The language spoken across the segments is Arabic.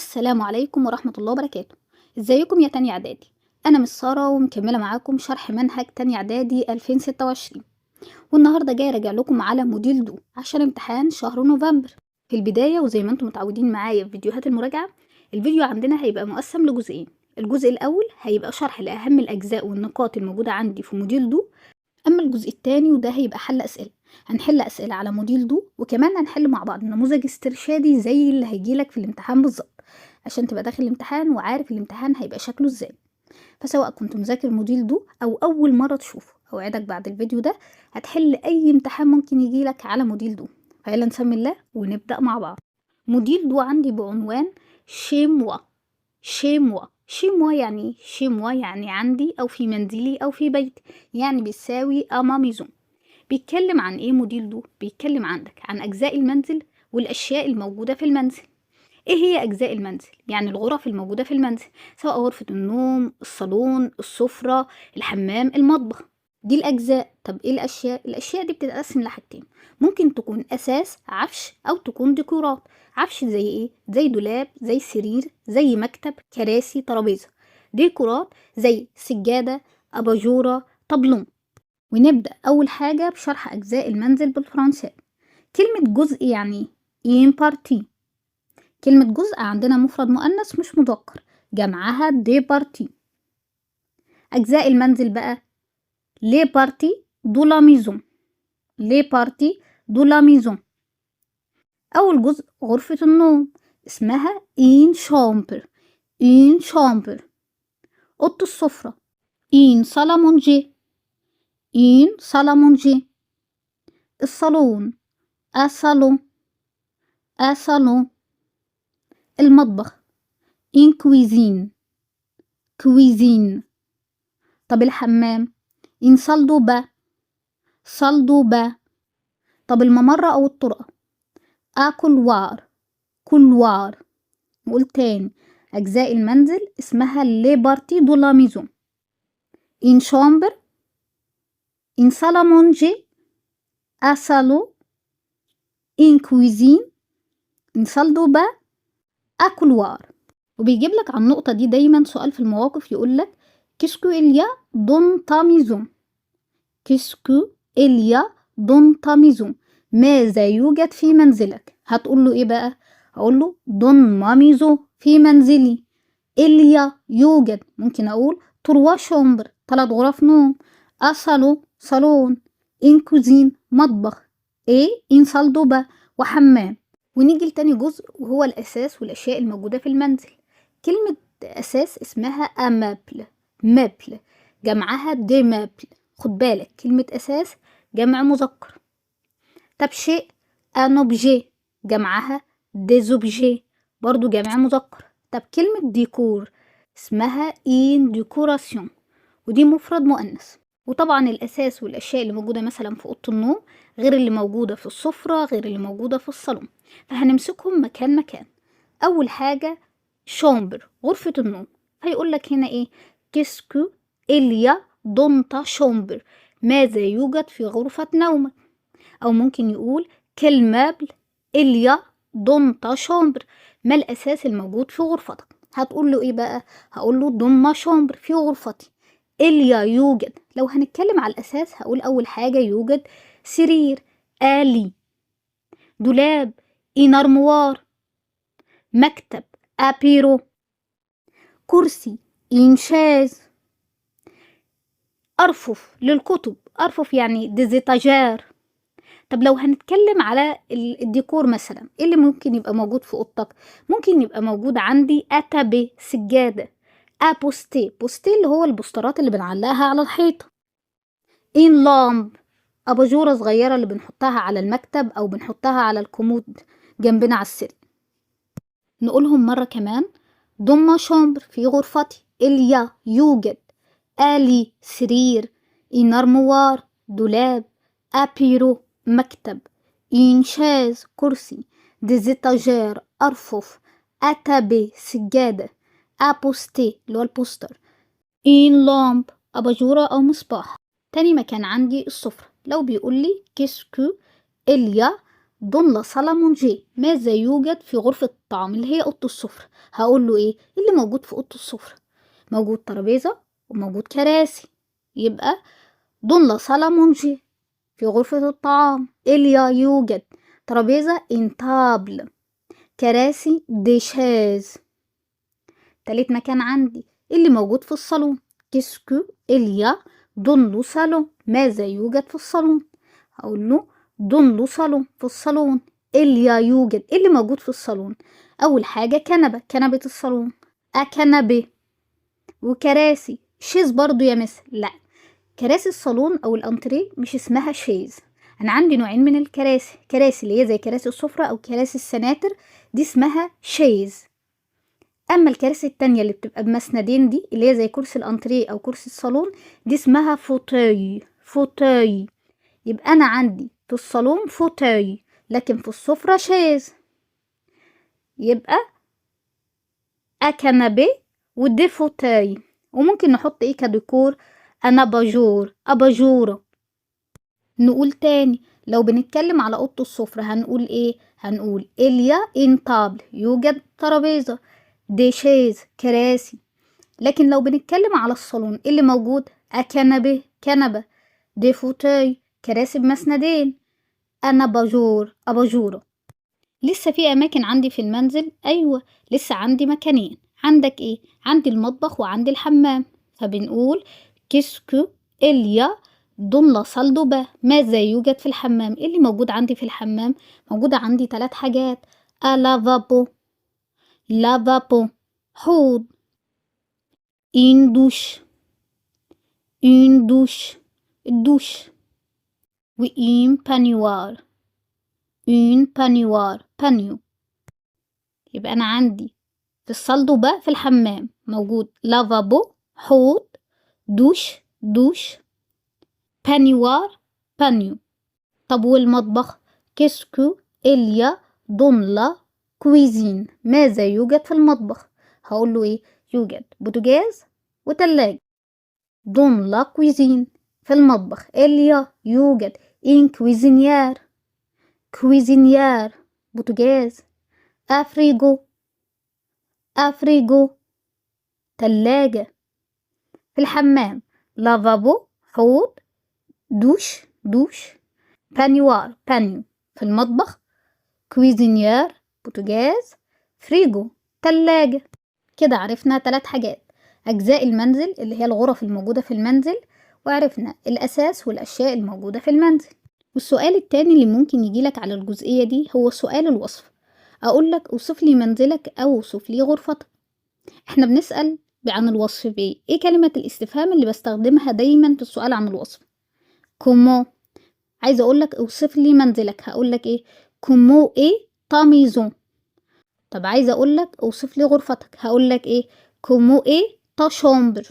السلام عليكم ورحمة الله وبركاته. ازيكم يا تانية اعدادي؟ انا مس سارة ومكملة معاكم شرح منهج تانية اعدادي 2026، والنهاردة جاي راجع لكم على موديل دو عشان امتحان شهر نوفمبر. في البداية وزي ما انتم متعودين معايا في فيديوهات المراجعة، الفيديو عندنا هيبقى مقسم لجزئين. الجزء الاول هيبقى شرح لاهم الاجزاء والنقاط الموجودة عندي في موديل دو، اما الجزء التاني وده هيبقى حل اسئلة. هنحل اسئلة على موديل دو، وكمان هنحل مع بعض نموذج استرشادي زي اللي هيجيلك في الامتحان بالظبط، عشان تبقى داخل الامتحان وعارف الامتحان هيبقى شكله ازاي. فسواء كنت مذاكر موديل دو او اول مرة تشوفه، اوعدك بعد الفيديو ده هتحل اي امتحان ممكن يجيلك على موديل دو. فيلا نسمي الله ونبدأ مع بعض. موديل دو عندي بعنوان شيموا. شيموا شيموا يعني شيموا يعني عندي او في منزلي او في بيتي، يعني بيساوي اما ميزون. بيتكلم عن ايه موديل دو؟ بيتكلم عندك عن اجزاء المنزل والاشياء الموجودة في المنزل. ايه هي اجزاء المنزل؟ يعني الغرف الموجودة في المنزل، سواء غرفة النوم، الصالون، السفرة، الحمام، المطبخ. دي الاجزاء. طب ايه الاشياء؟ الاشياء دي بتتقسم لحاجتين، ممكن تكون اساس عفش او تكون ديكورات. عفش زي ايه؟ زي دولاب، زي سرير، زي مكتب، كراسي، ترابيزة. ديكورات زي سجادة، اباجورة، طبلون. ونبدأ اول حاجة بشرح اجزاء المنزل بالفرنساوي. كلمة جزء يعني إين بارتي. كلمة جزء عندنا مفرد مؤنث مش مذكر، جمعها دي بارتي. أجزاء المنزل بقى لي بارتي دو لا ميزون. لي بارتي دو لا ميزون. أول جزء غرفة النوم، اسمها إين شامبر. إين شامبر. أوضة السفرة إين صالة مونجي. إين صالة مونجي. الصالون أصالون. أصالون. المطبخ إن كويزين. كويزين. طب الحمام إن صال دو با. صال دو با. طب الممر أو الطرقة كولوار. كولوار. نقول تاني، أجزاء المنزل اسمها لي بارتي دو لا ميزون. إن شامبر، إن صالة مونجي، صالو، إن كويزين، إن صال دو با، كولوار. وبيجيب لك على النقطة دي دايما سؤال في المواقف يقول لك كيسكو إليا دون تا ميزون. كيسكو إليا دون تا ميزون. ماذا يوجد في منزلك؟ هتقول له ايه بقى؟ هقول له دون ما ميزو، في منزلي. إليا يوجد، ممكن اقول تروا شومبر، 3 غرف نوم. أصالو صالون. إن كوزين مطبخ. ايه إن صال دوبا وحمام. ونيجي لتاني جزء وهو الأساس والأشياء الموجودة في المنزل. كلمة أساس اسمها أمابل. مابل جمعها دي مابل. خد بالك كلمة أساس جمع مذكر. طب شيء ان اوبجي جمعها ديزوبجي، برضو جمع مذكر. طب كلمة ديكور اسمها ان ديكوراسيون، ودي مفرد مؤنث. وطبعا الأساس والأشياء اللي موجودة مثلا في أوضة النوم غير اللي موجودة في السفرة غير اللي موجودة في الصالون، فهنمسكهم مكان مكان. أول حاجة شومبر، غرفة النوم. هيقول لك هنا ايه؟ كيسكو إليا دونتا شومبر، ماذا يوجد في غرفة نومك. أو ممكن يقول كل مابل إليا دونتا شومبر، ما الأساس الموجود في غرفتك. هتقول له إيه بقى؟ هقول له دوما شومبر، في غرفتي. إليا يوجد. لو هنتكلم على الأساس هقول أول حاجة يوجد سرير آلي، دولاب إنارموار، مكتب أبيرو، كرسي إنشاز، أرفف للكتب. أرفف يعني ديزيتاجار. طب لو هنتكلم على الديكور مثلا، ايه اللي ممكن يبقى موجود في اوضتك؟ ممكن يبقى موجود عندي اتابي، سجادة. بوستي، بوستي اللي هو البوسترات اللي بنعلقها على الحيطة. ان لامب، اباجورة صغيرة اللي بنحطها على المكتب او بنحطها على الكومود جنبنا على السرير. نقولهم مرة كمان. ضم شامبر، في غرفتي. إليا يوجد. آلي سرير. إن أرموار دولاب. أبيرو مكتب. إن شاز كرسي. ديزيتاجير أرفف. أتابي سجادة. أبوستي اللي هو البوستر. إن لامب أباجورة أو مصباح. تاني مكان عندي السفرة. لو بيقولي كيسكو إليا دون لا سال مونجي، ماذا يوجد في غرفة الطعام اللي هي أوضة السفرة. هقول له إيه اللي موجود في أوضة السفرة؟ موجود ترابيزة وموجود كراسي، يبقى دون لا سال مونجي في غرفة الطعام إليا يوجد ترابيزة إنتابل، كراسي ديشاز. تالت مكان عندي اللي موجود في الصالون، كيسكو إليا دون لو صالون، ماذا يوجد في الصالون؟ هقول له دون لو صالون، في الصالون. إليا يوجد، اللي موجود في الصالون؟ أول حاجة كنبة، كنبة الصالون، أكنبي. وكراسي شيز برضو يا مس، لا، كراسي الصالون أو الأنتريه مش اسمها شيز. أنا عندي نوعين من الكراسي، كراسي اللي هي زي كراسي السفرة أو كراسي السناتر، دي اسمها شيز. أما الكراسي التانية اللي بتبقى بمسندين دي اللي هي زي كرسي الأنتريه أو كرسي الصالون، دي اسمها فوتوي، فوتوي. يبقى أنا عندي في الصالون فوتوي، لكن في السفرة شيز. يبقى أكنبي ودي فوتوي. وممكن نحط إيه كديكور؟ أنا باجور، أباجورة. نقول تاني، لو بنتكلم على أوضة السفرة هنقول إيه؟ هنقول إليا إن تابل، يوجد ترابيزة، دي شيز كراسي. لكن لو بنتكلم على الصالون اللي موجود أكنبه، كنبة، دي فوتوي، كراسي بمسندين، أنا باجور، أباجورة. لسه في أماكن عندي في المنزل، أيوة لسه عندي مكانين. عندك إيه؟ عندي المطبخ وعندي الحمام، فبنقول كيسكو إليا دون لا سال دو با، ماذا يوجد في الحمام؟ اللي موجود عندي في الحمام؟ موجودة عندي 3 حاجات، لافابو، لافابو حوض، une douche، une douche، الدوش، وإن بانيوار، une بانيوار، بانيو. يبقى أنا عندي في الصالدوبة في الحمام موجود لافابو حوض، دوش دوش، بانيوار بانيو. طب والمطبخ؟ كيسكو إليا دون لا كويزين، ماذا يوجد في المطبخ؟ هقول له إيه؟ يوجد بوتاجاز وتلاجة. دون لا كويزين، في المطبخ. إليا يوجد إن كويزينيار، كويزينيار بوتاجاز. أفريجو، أفريجو تلاجة. في الحمام لافابو حوض، دوش دوش، بانيوار بانيو. في المطبخ كويزينيار بوتاجاز، فريجو تلاجة. كده عرفنا 3 حاجات، أجزاء المنزل اللي هي الغرف الموجودة في المنزل، وعرفنا الأساس والأشياء الموجودة في المنزل. والسؤال التاني اللي ممكن يجيلك على الجزئية دي هو سؤال الوصف. أقولك أوصف لي منزلك أو أوصف لي غرفتك. احنا بنسأل عن الوصف بإيه؟ إيه كلمة الاستفهام اللي بستخدمها دايما في السؤال عن الوصف؟ كومو. عايزة أقولك أوصف لي منزلك، هقولك إيه؟ كومو إيه تا ميزون. طب عايزة أقولك أوصف لي غرفتك، هقولك إيه؟ كومو إيه تا شومبر.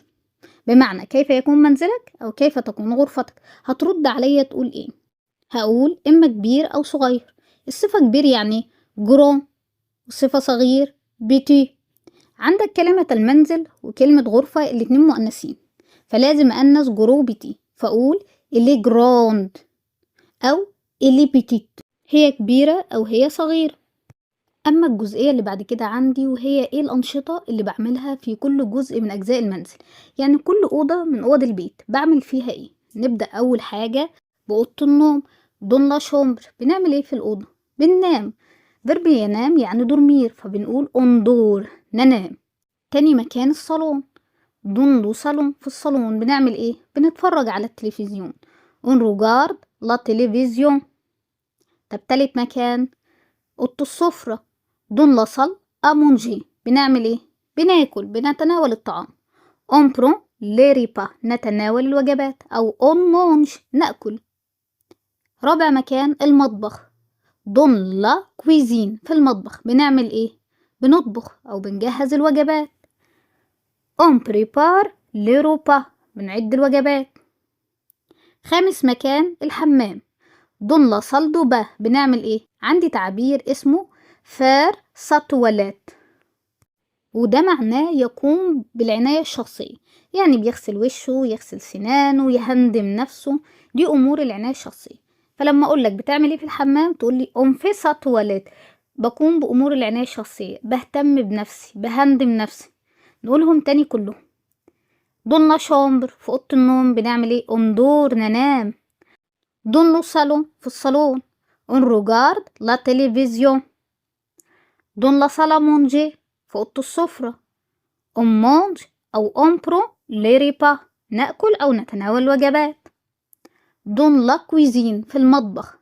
بمعنى كيف يكون منزلك أو كيف تكون غرفتك. هترد عليا تقول إيه؟ هقول إما كبير أو صغير. الصفة كبير يعني جرون، والصفة صغير بيتي. عندك كلمة المنزل وكلمة غرفة الاتنين مؤنثين، فلازم أنث جرو بيتي، فأقول إلي جراند أو إلي بيتيت، هي كبيرة أو هي صغيرة. أما الجزئية اللي بعد كده عندي وهي إيه الأنشطة اللي بعملها في كل جزء من أجزاء المنزل، يعني كل أوضة من أوض البيت بعمل فيها إيه. نبدأ أول حاجة بأوضة النوم، دون لا شومبر. بنعمل إيه في الأوضة؟ بننام، فيرب ينام يعني دورمير، فبنقول أندور، ننام. تاني مكان الصالون، دون لو صالون، في الصالون بنعمل إيه؟ بنتفرج على التلفزيون، اون روجارد لا تلفزيون. طب تالت مكان أوضة السفرة، دون لا صال أمونجي، بنعمل إيه؟ بناكل، بنتناول الطعام، اون برون لي ريبا، نتناول الوجبات، أو اون مونج نأكل. رابع مكان المطبخ، دون لا كويزين، في المطبخ بنعمل إيه؟ بنطبخ أو بنجهز الوجبات، اون بريبار لي روبا، بنعد الوجبات. خامس مكان الحمام، دون لا سال دو با، بنعمل إيه؟ عندي تعبير اسمه فار ساتوالات، وده معناه يقوم بالعناية الشخصية، يعني بيغسل وشه، يغسل سنانه، يهندم نفسه، دي أمور العناية الشخصية. فلما اقولك بتعمل ايه في الحمام تقولي اون في سا تواليت، بقوم بامور العناية الشخصية، بهتم بنفسي، بهندم نفسي. نقولهم تاني كلهم. دون لا شامبر، في اوضة النوم بنعمل ايه؟ اون دور، ننام. دون لو صالون، في الصالون. اون روجارد لا تلفزيون. دون لا سالا مونجي، في اوضة السفرة. اون مونج او اون برون لي ريبا، ناكل او نتناول وجبات. دون لا كويزين، في المطبخ.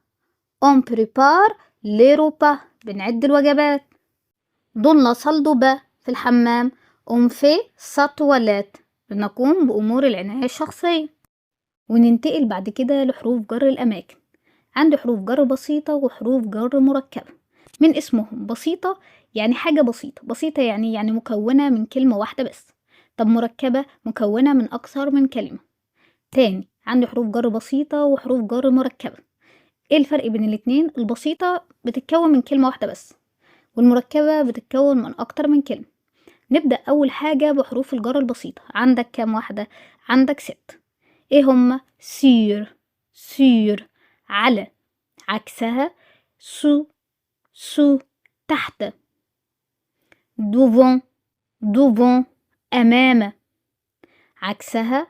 اون بريبار لي روبا، بنعد الوجبات. دون لا سال دو با، في الحمام. اون في سا تواليت، بنقوم بامور العناية الشخصية. وننتقل بعد كده لحروف جر الاماكن. عندي حروف جر بسيطة وحروف جر مركبة. من اسمهم بسيطة يعني حاجة بسيطة، بسيطة يعني مكونة من كلمة واحدة بس. طب مركبة مكونة من أكثر من كلمة. تاني، عندي حروف جر بسيطة وحروف جر مركبة. ايه الفرق بين الاتنين؟ البسيطة بتتكون من كلمة واحدة بس، والمركبة بتتكون من أكتر من كلمة. نبدأ أول حاجة بحروف الجر البسيطة. عندك كام واحدة؟ عندك 6. ايه هما؟ سير، سير، على. عكسها سو، سو، تحت. دوفون، دوفون، أمام. عكسها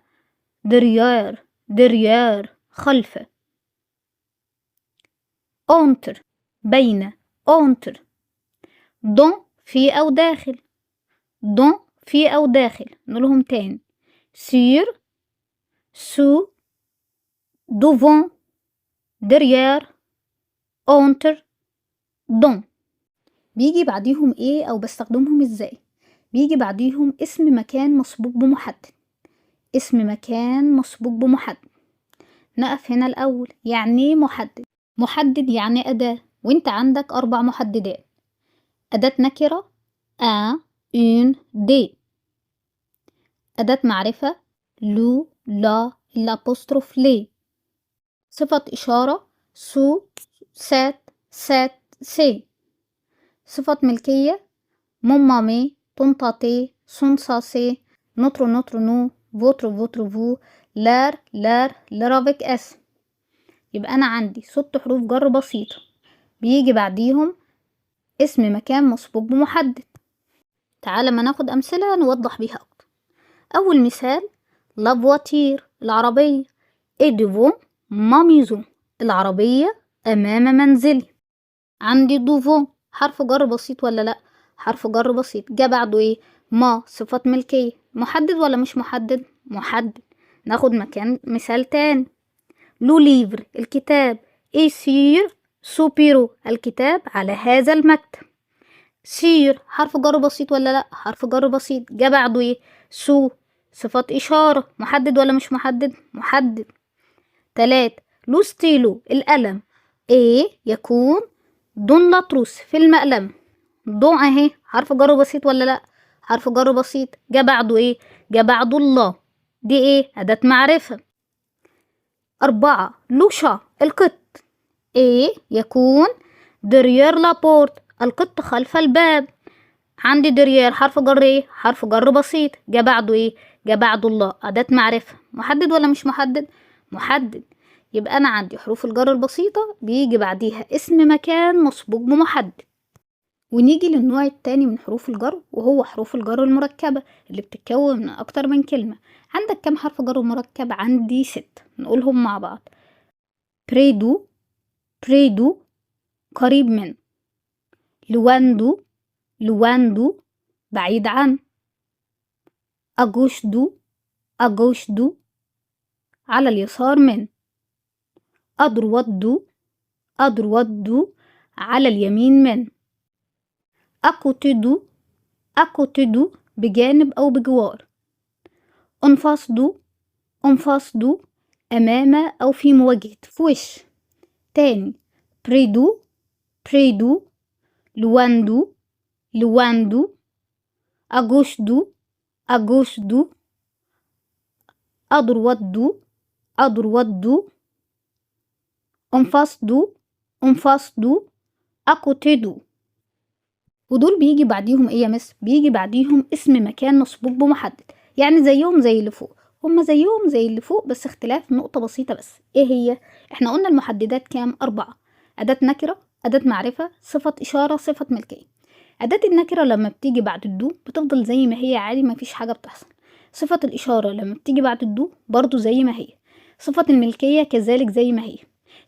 دريار، دريار، خلف. أونتر، بين، أونتر. دون، في أو داخل. دون، في أو داخل. نقولهم تاني. سير، سو، دوفون، دريار، أونتر، دون. بيجي بعديهم ايه او بستخدمهم ازاي؟ بيجي بعديهم اسم مكان مسبوق بمحدد. اسم مكان مسبوق بمحدد. نقف هنا الأول. يعني ايه محدد؟ محدد يعني أداة، وانت عندك 4 محددات. أداة نكرة ان، اون، دي. أداة معرفة لو، لا، الأبوستروف لي. صفة إشارة سو، سات، سات، سي. صفة ملكية مون مامي، ton pâté, son sacé, notre nous, votre vous, leur avec s. يبقى أنا عندي 6 حروف جر بسيطة بيجي بعديهم اسم مكان مسبوق بمحدد. تعال ما ناخد أمثلة نوضح بيها أكتر. أول مثال لا فواتير، العربية. et devant ma maison، العربية أمام منزلي. عندي دوفون حرف جر بسيط ولا لأ؟ حرف جر بسيط. جه بعده ايه؟ ما، صفة ملكية. محدد ولا مش محدد؟ محدد. ناخد مكان مثال تاني. لو ليفر، الكتاب. ايه سير سو بيرو، الكتاب على هذا المكتب. سير حرف جر بسيط ولا لأ؟ حرف جر بسيط. جه بعده ايه؟ سو، صفة إشارة. محدد ولا مش محدد؟ محدد. 3 لو ستيلو، القلم. ايه يكون دون لاتروس، في المقلم. دون اهي حرف جر بسيط ولا لا؟ حرف جر بسيط. جه بعده ايه؟ جه بعده الله. دي ايه؟ أداة معرفة. 4 لوشا، القط. ايه يكون دريير لابورت، القط خلف الباب. عندي دريير حرف جر ايه؟ حرف جر بسيط. جه بعده ايه؟ جه بعده الله، أداة معرفة. محدد ولا مش محدد؟ محدد. يبقى أنا عندي حروف الجر البسيطة بيجي بعديها اسم مكان مسبوق بمحدد. ونيجي للنوع التاني من حروف الجر، وهو حروف الجر المركبة اللي بتتكون من أكتر من كلمة. عندك كم حرف جر مركب؟ عندي 6. نقولهم مع بعض. بريدو، بريدو، قريب من. لواندو، لواندو، بعيد عن. أجوشدو، أجوشدو، على اليسار من. أدرودو، أدرودو، على اليمين من. أكوتدو، أكوتدو، بجانب أو بجوار. انفصدو، انفصدو، أمام أو في مواجهة، في وش. تاني. بريدو، بريدو، لواندو، لواندو، أجوشدو، أجوشدو، أدرودو، أدرودو، انفصدو، انفصدو، أكوتدو. ودول بيجي بعديهم ايه يا مس؟ بيجي بعديهم اسم مكان مسبوق بمحدد، يعني زيهم زي اللي فوق. هما زيهم زي اللي فوق بس اختلاف نقطة بسيطة بس. ايه هي؟ احنا قلنا المحددات كام؟ 4: أداة نكرة، أداة معرفة، صفة إشارة، صفة ملكية. أداة النكرة لما بتيجي بعد الدو بتفضل زي ما هي عادي، مفيش حاجة بتحصل. صفة الإشارة لما بتيجي بعد الدو برضو زي ما هي. صفة الملكية كذلك زي ما هي.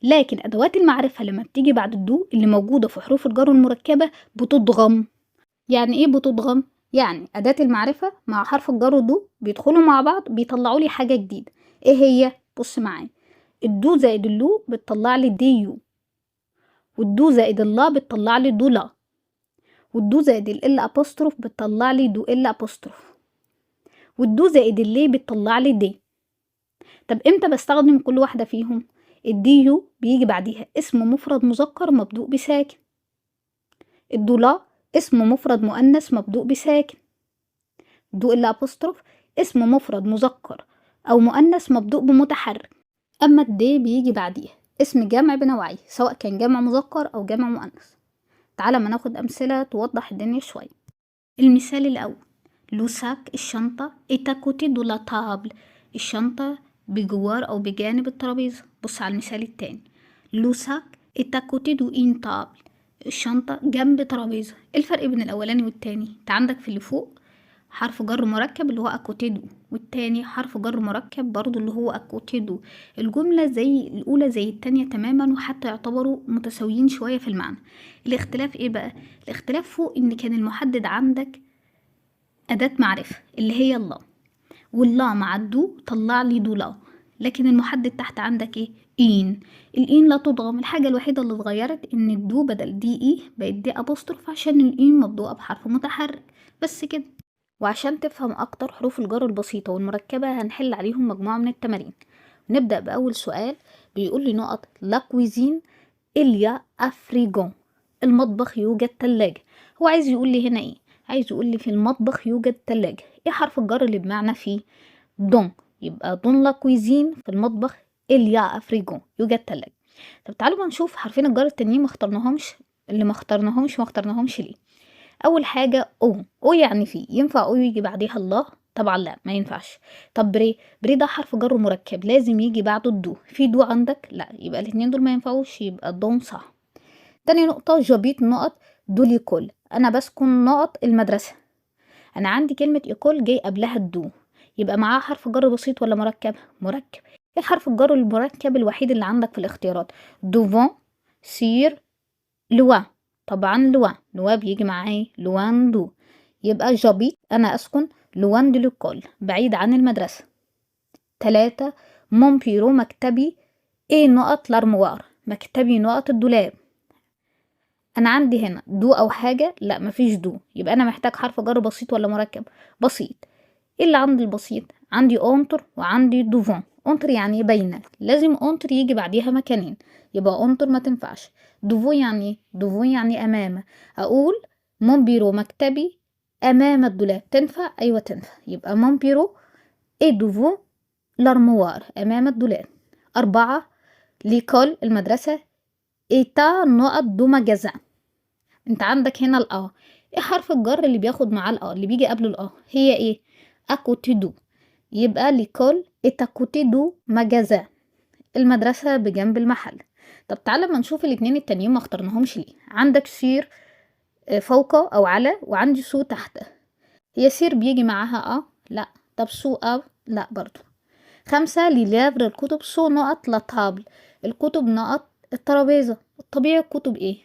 لكن أدوات المعرفة لما بتيجي بعد الدو اللي موجودة في حروف الجر المركبة بتضغم. يعني ايه بتضغم؟ يعني أداة المعرفة مع حرف الجر دو بيدخلوا مع بعض بيطلعوا لي حاجة جديدة. ايه هي؟ بص معايا. الدو زائد اللو بتطلع لي دي يو، والدو زائد اللا بتطلع لي دو لا، والدو زائد ال ابوستروف بتطلع لي دو ال ابوستروف، والدو زائد اللي بتطلع لي دي. طب امتى بستخدم كل واحدة فيهم؟ الدي يو بيجي بعديها اسم مفرد مذكر مبدوء بساكن. الدولا اسم مفرد مؤنث مبدوء بساكن. دو ال ابوستروف اسم مفرد مذكر او مؤنث مبدوء بمتحرك. اما الدي بيجي بعديها اسم جمع بنوعيه سواء كان جمع مذكر او جمع مؤنث. تعالى ما ناخد امثله توضح الدنيا شويه. المثال الاول: لو ساك الشنطه ايتا كوتي دو لا تابل، الشنطه بجوار او بجانب الترابيزه. بص على المثال التاني: لو ساك ايتا كوتي دو ان تابل، الشنطه جنب ترابيزه. إيه الفرق بين الاولاني والتاني؟ انت عندك في اللي فوق حرف جر مركب اللي هو اكوتيدو، والتاني حرف جر مركب برضو اللي هو اكوتيدو. الجملة زي الأولى زي التانية تماما، وحتى يعتبروا متساويين شوية في المعنى. الاختلاف ايه بقى؟ الاختلاف فوق ان كان المحدد عندك أداة معرفة اللي هي الله، والله مع الدو طلع لي دو لا. لكن المحدد تحت عندك ايه؟ إين. الإين لا تضغم. الحاجة الوحيدة اللي اتغيرت ان الدو بدل دي ايه بقت دي أبوستروف عشان الإين مبدوءة بحرف متحرك بس كده. وعشان تفهم أكتر حروف الجر البسيطة والمركبة هنحل عليهم مجموعة من التمارين. نبدأ بأول سؤال بيقول لي نقط لا كويزين إليا أفريجون، المطبخ يوجد تلاجة. هو عايز يقول لي هنا إيه؟ عايز يقول لي في المطبخ يوجد تلاجة. إيه حرف الجر اللي بمعنى فيه؟ دون. يبقى دون لا كويزين في المطبخ إليا أفريجون يوجد تلاجة. طب تعالوا ما نشوف حرفين الجر التانيين مخترناهمش. اللي مخترناهمش ليه؟ اول حاجه او يعني في. ينفع او يجي بعديها الله؟ طبعا لا، ما ينفعش. طب بري ده حرف جر مركب لازم يجي بعده الدو. في دو عندك؟ لا، يبقى الاتنين دول ما ينفعوش، يبقى الدون صح. تاني نقطه جابيت نقط دول يكل، انا بسكن نقط المدرسه. انا عندي كلمه يكل جاي قبلها الدو، يبقى معاها حرف جر بسيط ولا مركب؟ مركب. ايه حرف الجر المركب الوحيد اللي عندك في الاختيارات؟ دوفون، سير، لوا. طبعا لوا بيجي معاه لوان دو. يبقى جابيت انا اسكن لوان دي لوكول بعيد عن المدرسة. 3 مون بيرو مكتبي ايه نقط لارموار، مكتبي نقط الدولاب. انا عندي هنا دو او حاجة؟ لا مفيش دو، يبقى انا محتاج حرف جر بسيط ولا مركب؟ بسيط. ايه اللي عندي البسيط؟ عندي اونتر وعندي دوفون. اونتر يعني بين، لازم اونتر يجي بعديها مكانين، يبقى اونتر ما تنفعش. دوفون يعني دوفون يعني امام. اقول مون بيرو مكتبي امام الدولاب، تنفع؟ ايوه تنفع. يبقى مون بيرو اي دوفون لارموار امام الدولاب. 4 ليكول المدرسة ايتا نقط دو مجازان. انت عندك هنا الاه. ايه حرف الجر اللي بياخد معاه الاه اللي بيجي قبل الاه؟ هي ايه؟ اكوتي دو. يبقى ليكول اتاكوتي دو مجازا، المدرسة بجنب المحل. طب تعالى ما نشوف الاتنين التانيين ما اخترناهمش ليه. عندك سير فوق او على، وعندي سو تحت. هي سير بيجي معاها لا. طب سو لا برضو. 5 ليلافر الكتب سو نقط لطابل، الكتب نقط الترابيزة. الطبيعي الكتب ايه؟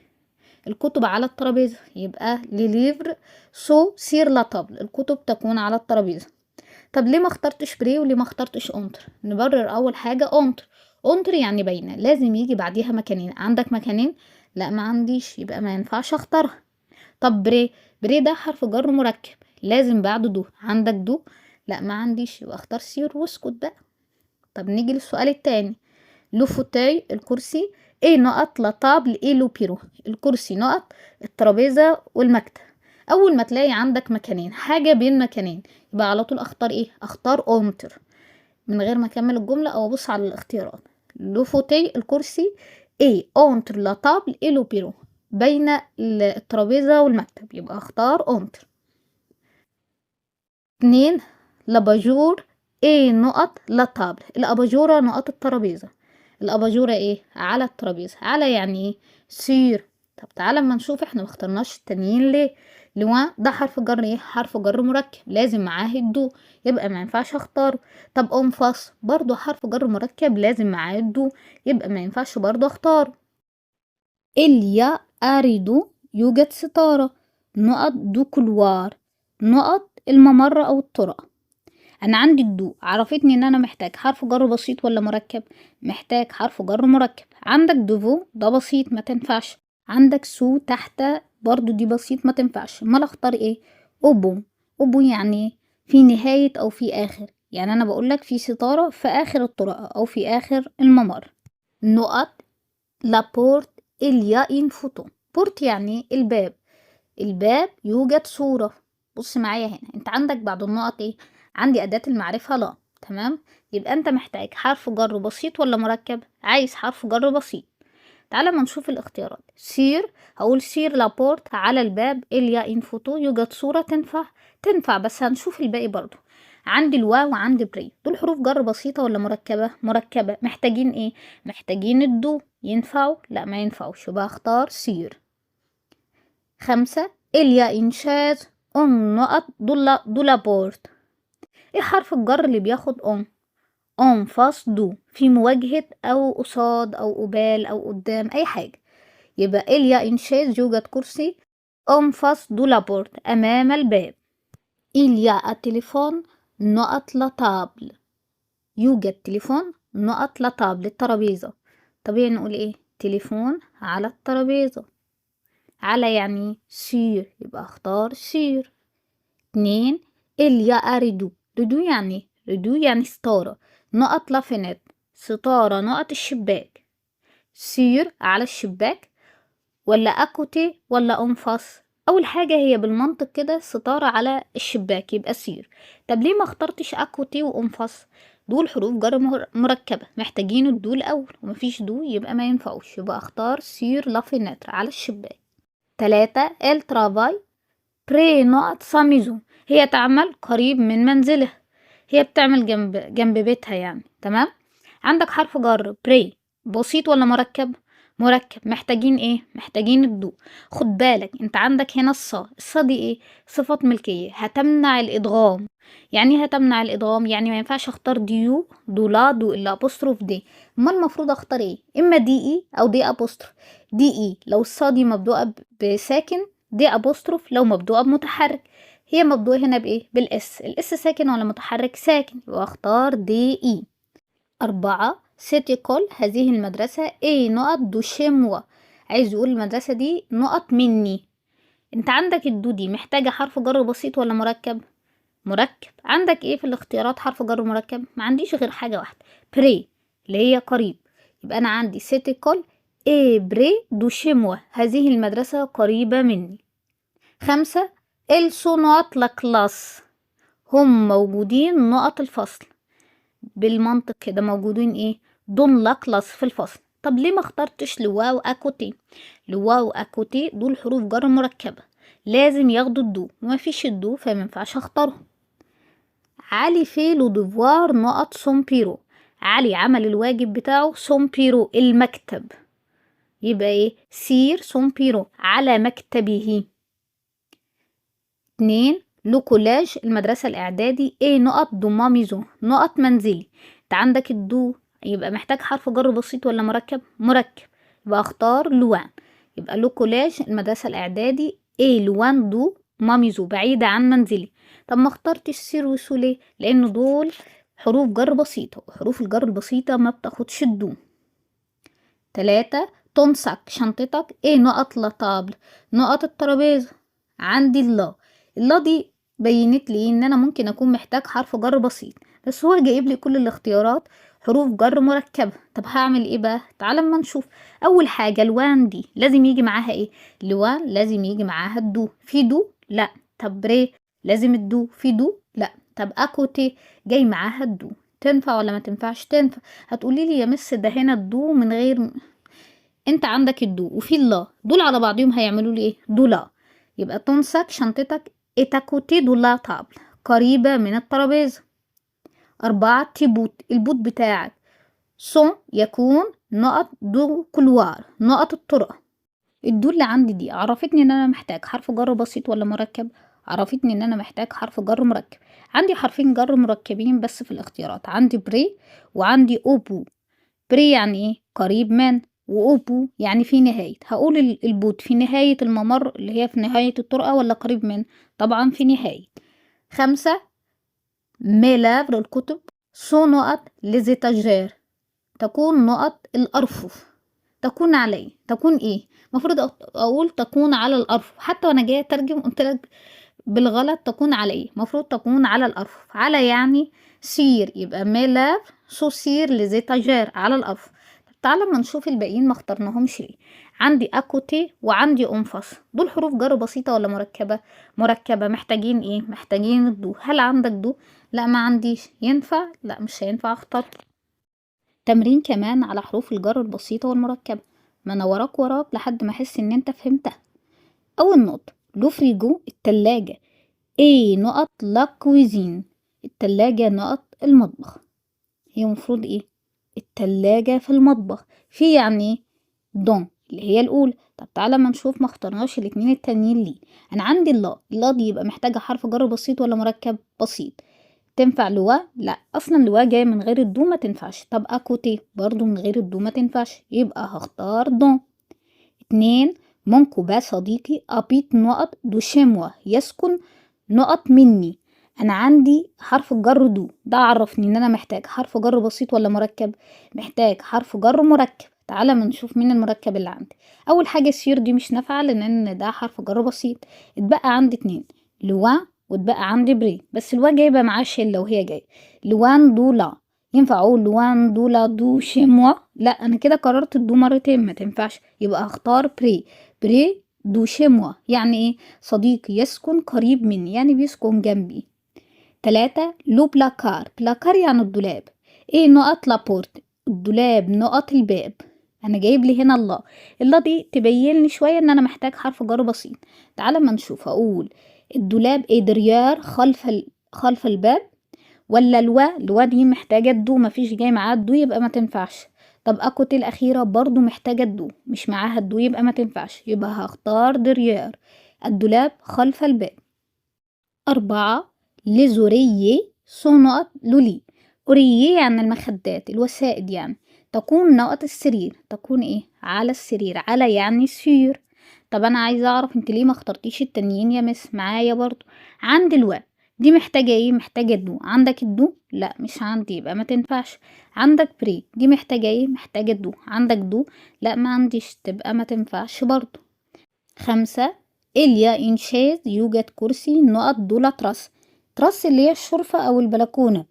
الكتب على الترابيزة، يبقى ليليفر سو سير لا طابل، الكتب تكون على الترابيزة. طب ليه ما اخترتش بري وليه ما اخترتش اونتر؟ نبرر اول حاجة اونتر. اونتر يعني باينة، لازم يجي بعديها مكانين. عندك مكانين؟ لا ما عنديش، يبقى ما ينفعش اختارها. طب بري ده حرف جر مركب لازم بعده دو. عندك دو؟ لا ما عنديش، يبقى اختار سير واسكت بقى. طب نيجي للسؤال التاني: لو فوتاي الكرسي ايه نقط لا طابل ايه لو بيرو، الكرسي نقط الترابيزة والمكتب. اول ما تلاقي عندك مكانين، حاجة بين مكانين، يبقى على طول اختار ايه؟ اختار اونتر من غير ما اكمل الجملة او ابص على الاختيارات. لو فوتاي الكرسي ايه اونتر لا طابل ايه لو بيرو، بين الترابيزة والمكتب، يبقى اختار اونتر. 2 لاباجور ايه نقط لا تابل، الاباجوره نقط الترابيزه. الاباجوره ايه؟ على الترابيزه. على يعني ايه؟ سير. طب تعالى اما نشوف احنا مخترناش التانيين ليه. لوان ده حرف جر ايه؟ حرف جر مركب لازم معاه الدو، يبقى ما ينفعش اختاره. طب انفاس برضو حرف جر مركب لازم معاه الدو، يبقى ما ينفعش برضو اختاره. إليا أريدو يوجد ستارة نقط دو كلوار، نقط الممر أو الطرق. أنا عندي الدو عرفتني إن أنا محتاج حرف جر بسيط ولا مركب؟ محتاج حرف جر مركب. عندك دوفو ده بسيط ما تنفعش، عندك سو تحت برضو دي بسيط ما تنفعش. أمال أختار إيه؟ أوبو. أوبو يعني إيه؟ في نهاية أو في آخر، يعني أنا بقولك في ستارة في آخر الطرق أو في آخر الممر. نقط لابورت إليا إن فوتو. بورت يعني الباب، الباب يوجد صورة. بص معايا هنا، انت عندك بعد النقط ايه؟ عندي أداة المعرفة لا. تمام، يبقى انت محتاج حرف جر بسيط ولا مركب؟ عايز حرف جر بسيط. تعالى ما نشوف الاختيارات. سير، هقول سير لابورت على الباب إليا إن فوتو يوجد صورة. تنفع؟ تنفع، بس هنشوف الباقي برضو. عندي الواو وعندي بري، دول حروف جر بسيطة ولا مركبة؟ مركبة. محتاجين ايه؟ محتاجين الدو. ينفعوا؟ لا ما ينفعوش، يبقى اختار سير. 5. إليا إنشاز أون نقط دولا بورت. ايه حرف الجر اللي بياخد أون فاس دو، في مواجهة أو قصاد أو قبال أو قدام أي حاجة. يبقى إليا إنشاز يوجد كرسي أون فاس دولا بورت أمام الباب. إليا التليفون نقط لا تابل، يوجد تليفون نقط لا تابل الترابيزة. طبيعي نقول ايه؟ تليفون على الترابيزة. على يعني سير، يبقى اختار سير. 2. إليا أريدو، ريدو يعني ستارة نقط لافينات، ستارة نقط الشباك. سير على الشباك ولا أكوتي ولا أنفاس؟ أول حاجة هي بالمنطق كده ستارة على الشباك يبقى سير. طب ليه ما اخترتش أكوتي وأنفاس؟ دول حروف جر مركبة محتاجين الدو الأول، ومفيش دو يبقى ما ينفعوش، يبقى اختار سير لافيناتر على الشباك. 3. الترافاي بري نقط ساميزو، هي تعمل قريب من منزله، هي بتعمل جنب بيتها يعني. تمام. عندك حرف جر بري بسيط ولا مركب؟ مركب. محتاجين ايه؟ محتاجين الدو. خد بالك انت عندك هنا الصا دي ايه؟ صفة ملكية هتمنع الادغام. يعني هتمنع الادغام يعني ما ينفعش اختار ديو دولا دو الا ابوستروف دي. اما المفروض اختار ايه؟ اما دي اي او دي ابوستروف. دي اي لو الصا دي مبدوءة بساكن، دي ابوستروف لو مبدوءة بمتحرك. هي مبدوءة هنا بايه؟ بالاس. الاس ساكن ولا متحرك؟ ساكن، واختار دي اي. 4. سيتي كول هذه المدرسة ايه نقط دوشيموا، عايز يقول المدرسة دي نقط مني. انت عندك الدو دي محتاجة حرف جر بسيط ولا مركب؟ مركب. عندك ايه في الاختيارات حرف جر مركب؟ ما عنديش غير حاجة واحدة، بري اللي هي قريب. يبقى انا عندي سيتي كول ايه بري دوشيموا، هذه المدرسة قريبة مني. 5. السو نقط لكلاس، هم موجودين نقط الفصل. بالمنطق كده موجودين ايه؟ دون لا كلاس في الفصل. طب ليه ما اخترتش لواو اكوتي؟ لواو اكوتي دول حروف جر مركبة لازم ياخدوا الدو، ومفيش الدو فمينفعش اختارهم. علي في لو ديفوار نقط سومبيرو، علي عمل الواجب بتاعه سومبيرو المكتب، يبقى ايه؟ سير سومبيرو على مكتبه. 2. لو كولاج المدرسة الإعدادي ايه نقط دوما ميزو نقط منزلي. انت عندك الدو يبقى محتاج حرف جر بسيط ولا مركب؟ مركب، يبقى اختار لوان. يبقى لو كولاج المدرسة الإعدادي ايه لوان دو ماميزو بعيدة عن منزلي. طب ما اخترتش سير وسوليه لأن دول حروف جر بسيطة، وحروف الجر البسيطة ما بتاخدش الدو. 3. تنسك شنطتك ايه نقط لطابل نقط الترابيزة. عندي اللا دي بينت لي ان انا ممكن اكون محتاج حرف جر بسيط، بس هو جايب لي كل الاختيارات حروف جر مركبة. طب هعمل ايه بقى؟ تعال اما نشوف. اول حاجة الوان دي لازم يجي معاها ايه؟ الوان لازم يجي معاها الدو، في دو؟ لا. طب ري لازم الدو، في دو؟ لا. طب اكوتي جاي معاها الدو، تنفع ولا ما تنفعش؟ تنفع. هتقولي لي يا مس ده هنا الدو من غير، انت عندك الدو وفي اللا، دول على بعضهم هيعملوا لي ايه؟ دولا. يبقى تنسك شنطتك اتاكوتي دولا طابل قريبة من الترابيزة. 4 تيبوت، البوت بتاعك. سون يكون نقط دو كلوار، نقط الطرق. الدو اللي عندي دي عرفتني ان انا محتاج حرف جر بسيط ولا مركب؟ عرفتني ان انا محتاج حرف جر مركب. عندي حرفين جر مركبين بس في الاختيارات، عندي بري وعندي اوبو. بري يعني ايه؟ قريب من. واوبو يعني في نهاية. هقول البوت في نهاية الممر اللي هي في نهاية الطرقة ولا قريب من؟ طبعا في نهاية. 5 ميلافر الكتب. سو نقط لزيتاجير، تكون نقط الأرفف. تكون عليه، تكون ايه؟ مفروض اقول تكون على الأرفف، حتى وانا جايه اترجم قلتلك بالغلط تكون عليه، مفروض تكون على الأرفف. على يعني سير، يبقى ميلاف سو سير لزيتاجير، على الأرفف. طب تعالى اما نشوف الباقيين ما اخترناهمش ليه. عندي اكوتي وعندي انفس، دول حروف جر بسيطة ولا مركبة؟ مركبة. محتاجين ايه؟ محتاجين الدو. هل عندك دو؟ لا ما عنديش. ينفع؟ لا مش هينفع اختار. تمرين كمان على حروف الجر البسيطة والمركبة، ما انا وراك لحد ما احس ان انت فهمتها. اول نقطة، لو فريجو التلاجة. ايه نقط لا كويزين، التلاجة نقط المطبخ. هي مفروض ايه؟ التلاجة في المطبخ. في يعني دون اللي هي الاولى. طب تعالى ما نشوف، ما اخترناش الاتنين التانيين ليه. انا عندي اللا دي يبقى محتاجة حرف جر بسيط ولا مركب؟ بسيط. تنفع لوا؟ لا اصلا لوا جاي من غير الدو ما تنفعش. طب اكوتي برضو من غير الدو ما تنفعش، يبقى هختار دون. 2 منكوبة صديقي ابيت نقط دو شموة، يسكن نقط مني. انا عندي حرف الجر دو، ده عرفني ان انا محتاج حرف جر بسيط ولا مركب؟ محتاج حرف جر مركب. تعالى ما نشوف مين المركب اللي عندي. اول حاجة سير دي مش نافعة لان ده حرف جر بسيط. اتبقى عندي 2 لوا واتبقى عندي بري، بس الوا جايبه معاه شله وهي جايه. لوان دولا، ينفع اقول لوان دولا دو شيموا؟ لا انا كده قررت الدو مرتين ما تنفعش، يبقى هختار بري. بري دو شيموا يعني ايه؟ صديقي يسكن قريب مني، يعني بيسكن جنبي. 3 لو بلاكار، بلاكار يعني الدولاب. ايه نقط لابورت؟ الدولاب نقط الباب. انا جايب لي هنا الله، الله دي تبين لي شويه ان انا محتاج حرف جر بسيط. تعالى ما نشوف. اقول الدولاب ايه؟ دريار خلف الباب. ولا الوا دي محتاجه الدو، مفيش جاي معاها الدو يبقى ما تنفعش. طب اكوتي الاخيره برضو محتاجه الدو، مش معاها الدو يبقى ما تنفعش، يبقى هختار دريار، الدولاب خلف الباب. 4 لزوريي نقط لولي. أوريي يعني المخدات، الوسائد يعني. تكون نقط السرير، تكون ايه؟ على السرير. على يعني سير. طب انا عايزه اعرف انت ليه ما اخترتيش التانيين يا مس معايا برضو. عندي الواو دي محتاجه ايه؟ محتاجه الدو. عندك الدو؟ لا مش عندي يبقى ما تنفعش. عندك بري دي محتاجه ايه؟ محتاجه الدو. عندك دو؟ لا ما عنديش، تبقى ما تنفعش برضو. 5 إليا إنشاز يوجد كرسي نقط دولة تراس. تراس اللي هي الشرفة أو البلكونة.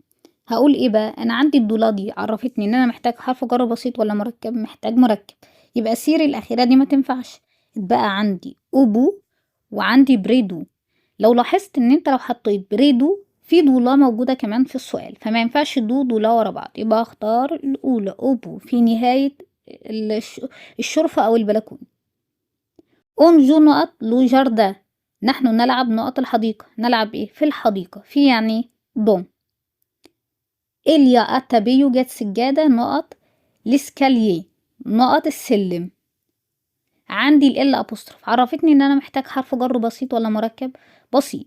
هقول ايه بقى؟ انا عندي الدولة دي عرفتني ان انا محتاج حرف جر بسيط ولا مركب؟ محتاج مركب، يبقى سير الاخيرة دي ما تنفعش. اتبقى عندي اوبو وعندي بريدو. لو لاحظت ان انت لو حطيت بريدو في دولة موجودة كمان في السؤال، فما ينفعش دولة ورا بعض، يبقى اختار الاولى اوبو في نهاية الشرفة او البلكونة. أنجو نقط لو جاردان، نحن نلعب نقط الحديقة. نلعب ايه؟ في الحديقة. في يعني دون. إليا أتى يوجد سجادة نقط لسكالييه، نقط السلم. عندي ال أبوستروف عرفتني ان انا محتاج حرف جر بسيط ولا مركب؟ بسيط.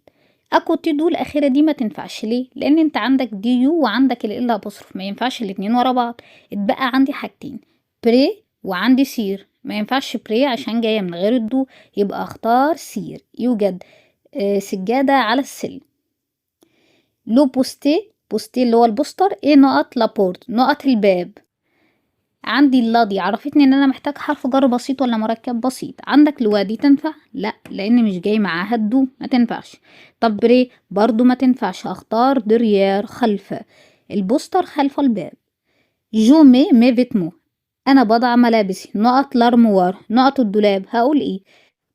اكوتي دو الاخيره دي ما تنفعش ليه؟ لان انت عندك دي يو وعندك ال أبوستروف، ما ينفعش الاتنين ورا بعض. اتبقى عندي حاجتين، بري وعندي سير. ما ينفعش بري عشان جايه من غير الدو، يبقى اختار سير. يوجد سجاده على السلم. لو بوستي، بوستي اللي هو البوستر، ايه نقط لابورت، نقط الباب. عندي اللا دي عرفتني ان انا محتاج حرف جر بسيط ولا مركب؟ بسيط. عندك لوا دي تنفع؟ لا لان مش جاي معاها الدو ما تنفعش. طب بري برضو ما تنفعش، اختار دريير خلف البوستر خلف الباب. جو مي فيتمو، انا بضع ملابسي نقط لارموار، نقط الدولاب. هقول ايه؟